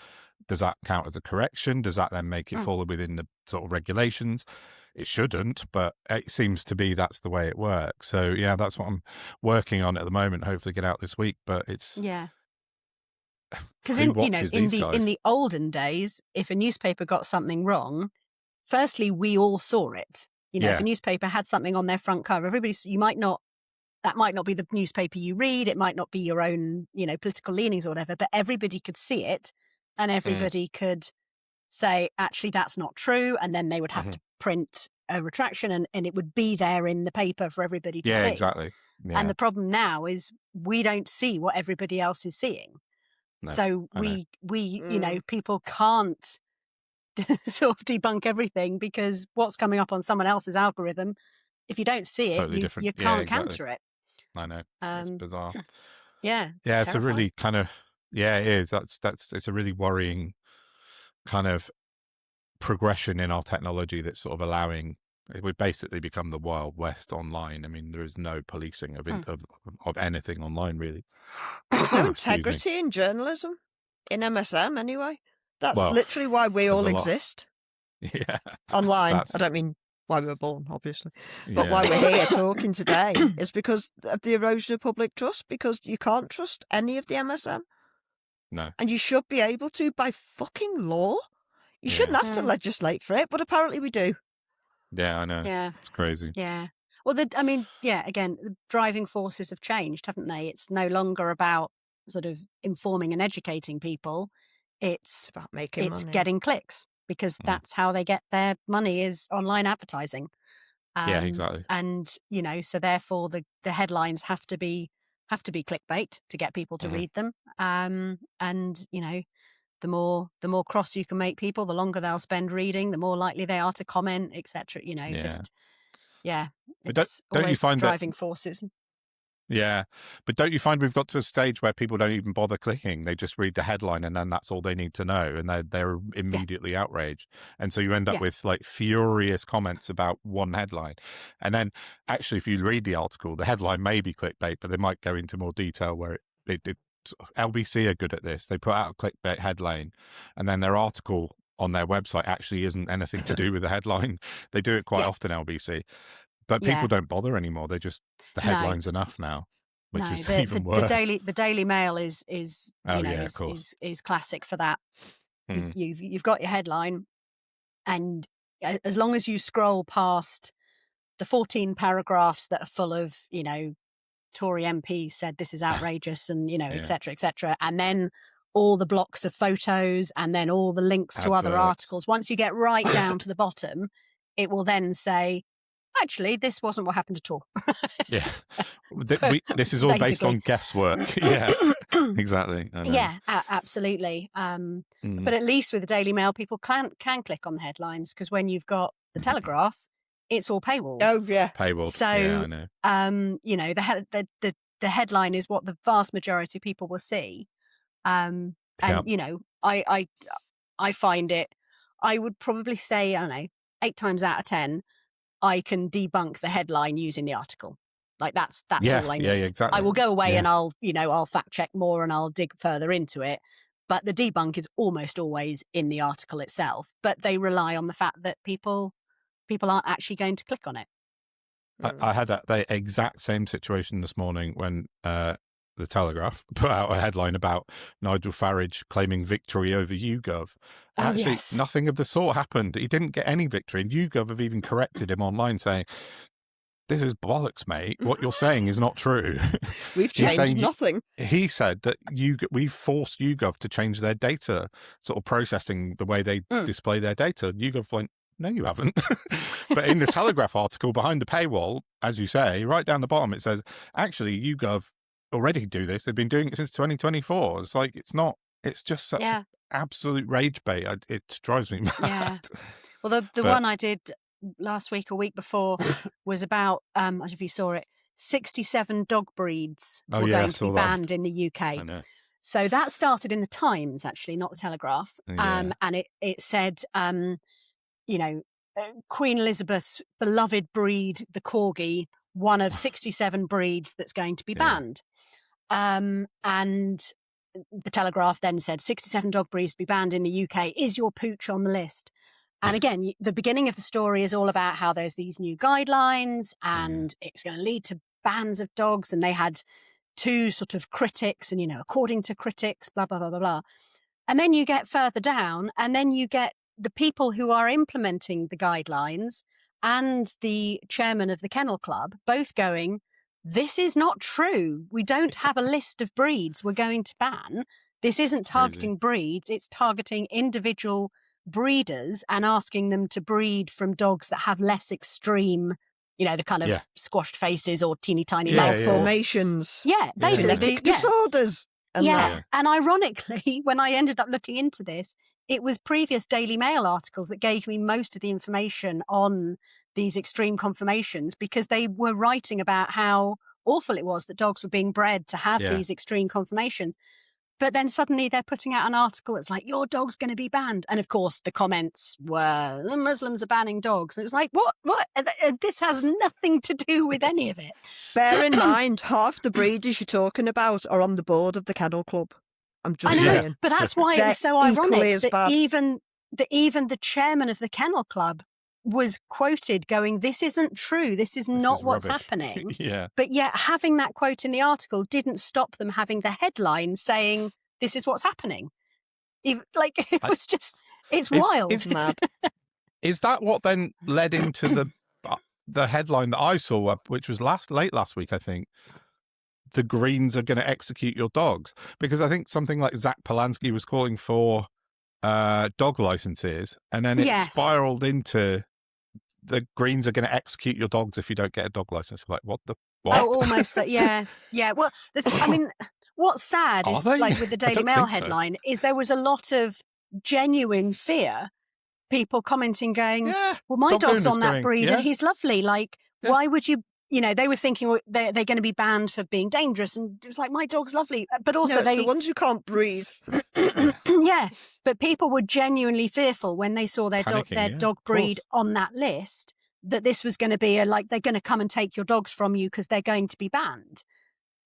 does that count as a correction? Does that then make it fall within the sort of regulations? It shouldn't, but it seems to be that's the way it works. So that's what I'm working on at the moment. Hopefully get out this week, but it's Because who in watches these guys? in the olden days, if a newspaper got something wrong, firstly we all saw it. If a newspaper had something on their front cover, that might not be the newspaper you read, it might not be your own, political leanings or whatever, but everybody could see it and everybody could say, actually, that's not true. And then they would have to print a retraction and it would be there in the paper for everybody to see. Yeah, exactly. Yeah. And the problem now is we don't see what everybody else is seeing. No, so people can't sort of debunk everything because what's coming up on someone else's algorithm, if you don't see totally it, you can't counter it. I know. It's bizarre. Yeah. Yeah, it's a really kind of, it is. It's a really worrying kind of progression in our technology that's sort of allowing, we've basically become the Wild West online. I mean, there is no policing of anything online, really. There's no integrity in journalism, in MSM anyway. That's literally why we all exist. Yeah. Online. I don't mean why we were born, obviously. But why we're here talking today is because of the erosion of public trust, because you can't trust any of the MSM. No. And you should be able to by fucking law. You shouldn't have to legislate for it, but apparently we do. Yeah, I know. Yeah. It's crazy. Yeah. Well, again, the driving forces have changed, haven't they? It's no longer about sort of informing and educating people. It's about making money. It's getting clicks because that's how they get their money, is online advertising. Yeah, exactly. And, so therefore the headlines have to be clickbait to get people to read them. And, the more cross you can make people, the longer they'll spend reading, the more likely they are to comment, etc. But don't you find driving forces? Yeah, but don't you find we've got to a stage where people don't even bother clicking? They just read the headline and then that's all they need to know, and they're immediately outraged. And so you end up with like furious comments about one headline. And then actually, if you read the article, the headline may be clickbait, but they might go into more detail where LBC are good at this. They put out a clickbait headline, and then their article on their website actually isn't anything to do with the headline. They do it quite often, LBC. But people don't bother anymore. They just, the headline's enough now, which is even worse. The Daily Mail is classic for that. You've got your headline, and as long as you scroll past the 14 paragraphs that are full of, Tory MPs said this is outrageous and, et cetera, and then all the blocks of photos and then all the links to other articles. Once you get right down to the bottom, it will then say, actually, this wasn't what happened at all. Yeah. This is all based on guesswork. Yeah, exactly. Yeah, absolutely. But at least with the Daily Mail, people can click on the headlines, because when you've got the Telegraph, it's all paywalled. Oh, yeah. Paywalled. So, I know. The headline is what the vast majority of people will see. And, I find it, I would probably say, 8 times out of 10, I can debunk the headline using the article. Like that's all I need. Yeah, exactly. I will go away and I'll fact check more and I'll dig further into it. But the debunk is almost always in the article itself. But they rely on the fact that people aren't actually going to click on it. I had the exact same situation this morning when the Telegraph put out a headline about Nigel Farage claiming victory over YouGov. Actually, nothing of the sort happened. He didn't get any victory. And YouGov have even corrected him online, saying, this is bollocks, mate. What you're saying is not true. We've changed nothing. He said that we've forced YouGov to change their data, sort of processing the way they display their data. YouGov went, no, you haven't. But in the Telegraph article behind the paywall, as you say, right down the bottom, it says, actually, YouGov already do this. They've been doing it since 2024. It's like, it's just such an absolute rage bait. It drives me mad. Yeah. Well, the one I did last week or week before was about, I don't know if you saw it, 67 dog breeds were going to be banned in the UK. I know. So that started in the Times, actually, not the Telegraph. And it said, Queen Elizabeth's beloved breed, the Corgi, one of 67 breeds that's going to be banned. And the Telegraph then said 67 dog breeds to be banned in the UK. Is your pooch on the list? And again, the beginning of the story is all about how there's these new guidelines and it's going to lead to bans of dogs. And they had to sort of critics and, according to critics, blah, blah, blah, blah, blah. And then you get further down and then you get the people who are implementing the guidelines and the chairman of the Kennel Club both going, this is not true. We don't have a list of breeds we're going to ban. This isn't targeting breeds. It's targeting individual breeders and asking them to breed from dogs that have less extreme, the kind of squashed faces or teeny tiny malformations. Yeah, basically. Genetic disorders. And and ironically, when I ended up looking into this, it was previous Daily Mail articles that gave me most of the information on these extreme conformations, because they were writing about how awful it was that dogs were being bred to have these extreme conformations. But then suddenly they're putting out an article that's like, your dog's going to be banned. And of course, the comments were, the Muslims are banning dogs. And it was like, what? This has nothing to do with any of it. Bear in mind, half the breeders you're talking about are on the board of the Kennel Club. I'm just saying. But that's why it was so ironic that even the chairman of the Kennel Club was quoted going, this isn't true. This is not what's happening. But yet having that quote in the article didn't stop them having the headline saying, this is what's happening. It was just, it's wild. It's mad. Is that what then led into the headline that I saw, which was late last week, I think? The Greens are going to execute your dogs. Because I think something like Zach Polanski was calling for dog licenses, and then it spiraled into the Greens are going to execute your dogs if you don't get a dog license. Like, what? Oh, almost. Yeah. Well, I mean, what's sad is, like with the Daily Mail headline, is there was a lot of genuine fear. People commenting, going, well, my dog's on that breed and he's lovely. Like, why would you? They were thinking, well, they're going to be banned for being dangerous. And it was like, my dog's lovely. But also the ones who can't breathe. But people were genuinely fearful when they saw their dog breed on that list, that this was going to be they're going to come and take your dogs from you because they're going to be banned.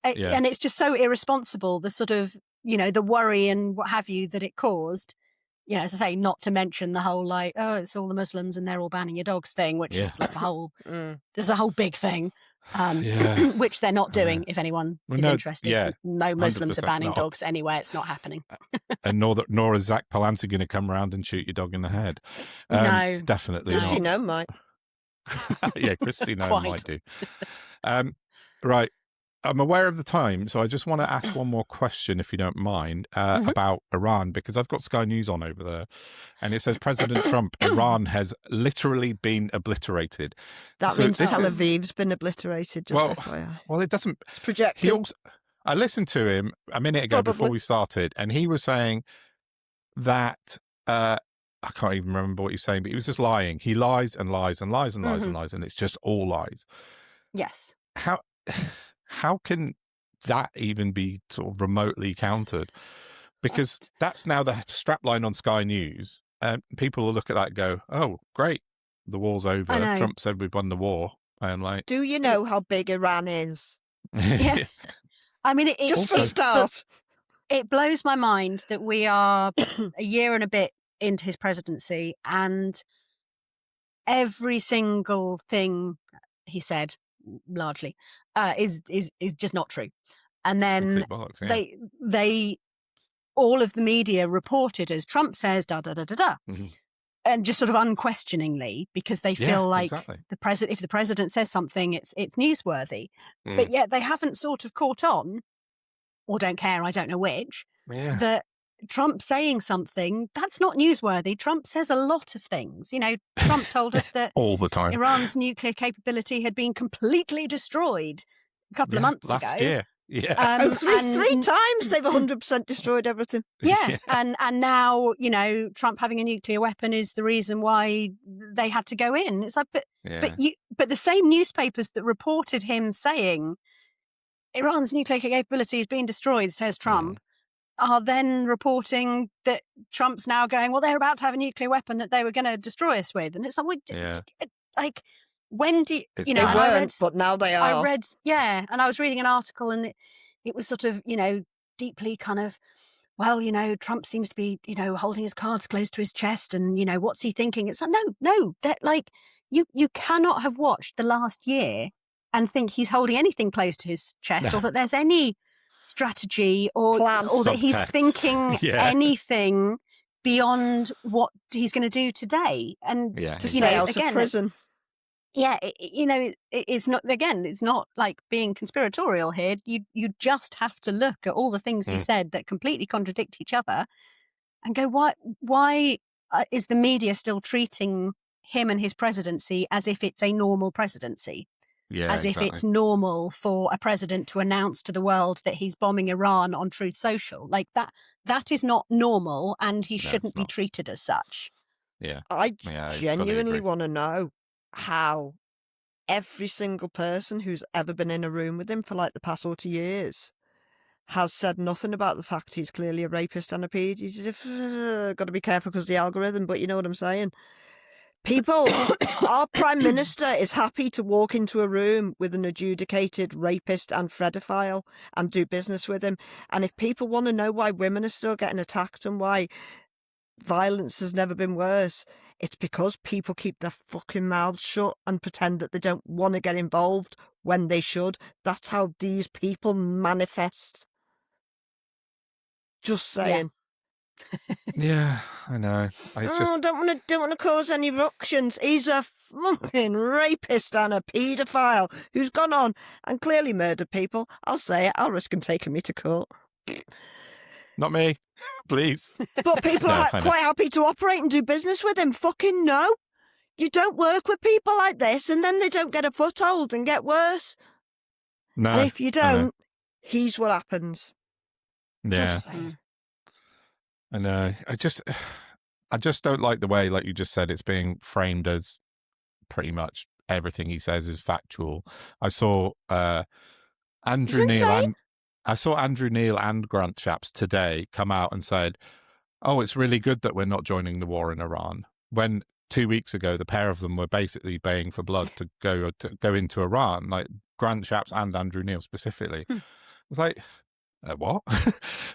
And it's just so irresponsible, the sort of, the worry and what have you that it caused. As I say, not to mention the whole it's all the Muslims and they're all banning your dogs thing, which is like a whole, there's a whole big thing, which they're not doing. If anyone is interested, no Muslims are banning dogs anywhere. It's not happening. And nor is Zach Polanski going to come around and shoot your dog in the head. No, definitely Christy not. might. Christy might do. Right. I'm aware of the time, so I just want to ask one more question, if you don't mind, about Iran, because I've got Sky News on over there, and it says President Trump, Iran has literally been obliterated. That means Tel Aviv's been obliterated, just FYI. Well, it doesn't... It's projected. I listened to him a minute ago before we started, and he was saying that... I can't even remember what he was saying, but he was just lying. He lies and lies and lies and lies and lies, and it's just all lies. Yes. How can that even be sort of remotely countered? Because that's now the strapline on Sky News, and people will look at that and go, "Oh, great, the war's over. Trump said we've won the war." And like, do you know how big Iran is? Yeah. I mean, just for a start, it blows my mind that we are a year and a bit into his presidency, and every single thing he said, largely, is just not true. And then they all of the media reported as Trump says da da da da da, and just sort of unquestioningly, because they feel like if the president says something, it's newsworthy. But yet they haven't sort of caught on, or don't care, I don't know which, that Trump saying something, that's not newsworthy. Trump says a lot of things. Trump told us that all the time Iran's nuclear capability had been completely destroyed a couple of months ago. Last year. Three times they've 100% destroyed everything. And now, Trump having a nuclear weapon is the reason why they had to go in. It's like, but the same newspapers that reported him saying Iran's nuclear capability is being destroyed, says Trump, are then reporting that Trump's now going, well, they're about to have a nuclear weapon that they were going to destroy us with. And it's like, when do you, they weren't, but now they are. And I was reading an article, and it was sort of, deeply kind of, well, Trump seems to be, holding his cards close to his chest, and, what's he thinking? It's like, no, that like, you cannot have watched the last year and think he's holding anything close to his chest, or that there's any strategy or Plan. that he's Subtext. thinking Yeah. anything beyond what he's going to do today. And Yeah. To you stay know, out again, of prison. yeah, it's not, again, it's not like being conspiratorial here. You just have to look at all the things he said that completely contradict each other and go, why is the media still treating him and his presidency as if it's a normal presidency? Yeah, as if it's normal for a president to announce to the world that he's bombing Iran on Truth Social. Like that is not normal, and he shouldn't be treated as such. Yeah. I I genuinely want to know how every single person who's ever been in a room with him for like the past 40 years has said nothing about the fact he's clearly a rapist and a paedophile. Got to be careful because of the algorithm, but you know what I'm saying. People, our Prime Minister is happy to walk into a room with an adjudicated rapist and pedophile and do business with him. And if people want to know why women are still getting attacked and why violence has never been worse, it's because people keep their fucking mouths shut and pretend that they don't want to get involved when they should. That's how these people manifest. Just saying. Yeah, I know. Don't want to cause any ructions. He's a fucking rapist and a paedophile who's gone on and clearly murdered people. I'll say it. I'll risk him taking me to court. Not me, please. But people are quite happy to operate and do business with him. Fucking no. You don't work with people like this and then they don't get a foothold and get worse. No. And if you don't, here's what happens. Yeah. I know. I just don't like the way, like you just said, it's being framed as pretty much everything he says is factual. I saw Andrew Neil and Grant Shapps today come out and said, "Oh, it's really good that we're not joining the war in Iran." When 2 weeks ago, the pair of them were basically baying for blood to go into Iran, like Grant Shapps and Andrew Neil specifically. It's like, what?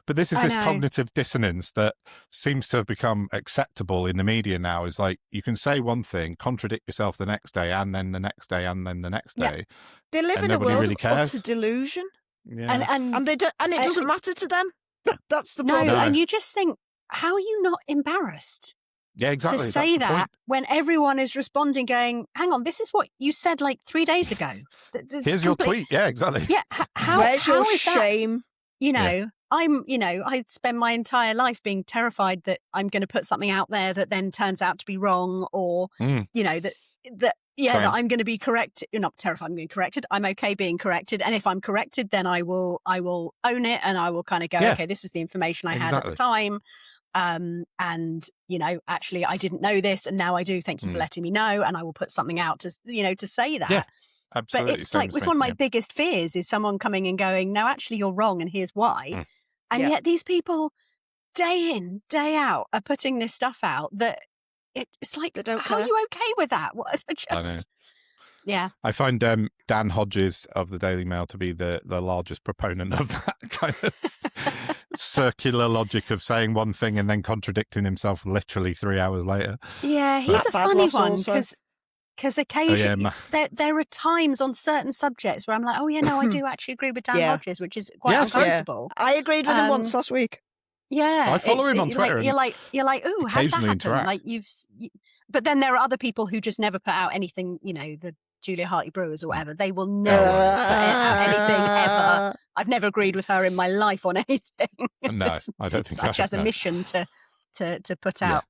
But this is cognitive dissonance that seems to have become acceptable in the media now. Is like, you can say one thing, contradict yourself the next day, and then the next day, and then the next day. They live in a world of utter delusion. Yeah. And they don't, and it doesn't matter to them. That's the problem. No, and you just think, how are you not embarrassed? Yeah, exactly. To say that when everyone is responding, going, "Hang on, this is what you said like 3 days ago." Here's your tweet. Yeah, exactly. Yeah, where's your is shame? That? You know, I spend my entire life being terrified that I'm going to put something out there that then turns out to be wrong, or you know that I'm going to be correct. You're not terrified I'm being corrected. I'm okay being corrected, and if I'm corrected, then I will own it, and I will kind of go, okay, this was the information I had at the time. And you know, actually I didn't know this and now I do. Thank you for letting me know, and I will put something out to say that. Yeah, absolutely. But it's like, it's one of my biggest fears is someone coming and going, no, actually you're wrong and here's why. And yet these people day in, day out are putting this stuff out that it's like, how are you okay with that? I know. Yeah. I find Dan Hodges of the Daily Mail to be the largest proponent of that kind of circular logic of saying one thing and then contradicting himself literally 3 hours later. Yeah, he's a funny one because occasionally there are times on certain subjects where I'm like, oh yeah, no, I do actually agree with Dan Hodges, which is quite uncomfortable. I agreed with him once last week. Yeah, I follow him on Twitter. You're like, ooh, how did that happen? Interact. Like but then there are other people who just never put out anything. You know, the Julia Hartley Brewers or whatever. They will never put out anything ever. I've never agreed with her in my life on anything. No, I don't think she has a mission to put out.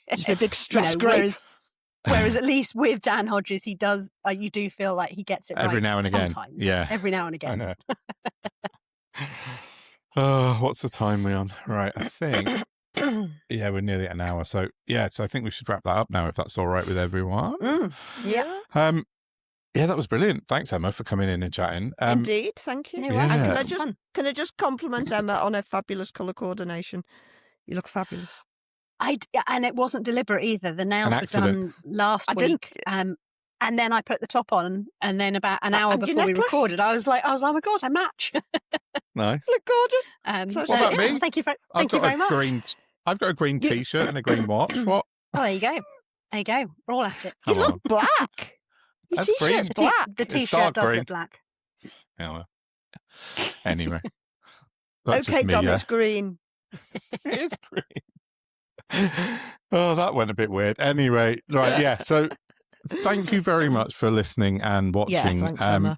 Just a big stress grape. Whereas at least with Dan Hodges, he does. You do feel like he gets it every right now and sometimes. again. Yeah, every now and again. I know. What's the time we on? Right, I think. Yeah, we're nearly at an hour. So I think we should wrap that up now, if that's all right with everyone. Yeah. Yeah, that was brilliant. Thanks, Emma, for coming in and chatting. Indeed, thank you. And can I just compliment Emma on her fabulous colour coordination? You look fabulous. And it wasn't deliberate either. The nails were done last week. And then I put the top on, and then about an hour before we recorded, I was like, oh my God, I match. Nice. Look gorgeous. What about me? Thank you very much. I've got a green T-shirt and a green watch. What? Oh, there you go. We're all at it. You look black. Your That's T-shirt's green. black. The T-shirt does look black. Yeah, well. Anyway. That's okay, just me, Dom, yeah. it's green. It is green. Oh, that went a bit weird. Anyway, right, yeah. So thank you very much for listening and watching. Yeah, thanks, Emma.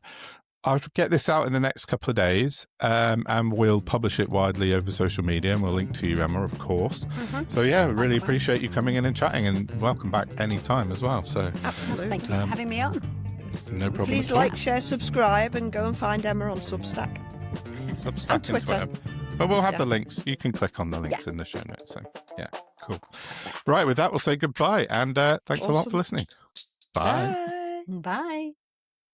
I'll get this out in the next couple of days, and we'll publish it widely over social media, and we'll link to you, Emma, of course. So yeah, really appreciate you coming in and chatting, and welcome back anytime as well. So absolutely, thank you for having me on. No problem. Please like, share, subscribe, and go and find Emma on Substack. Substack and Twitter. But we'll have the links. You can click on the links in the show notes. So yeah, cool. Right, with that, we'll say goodbye, and thanks a lot for listening. Bye. Bye. Bye.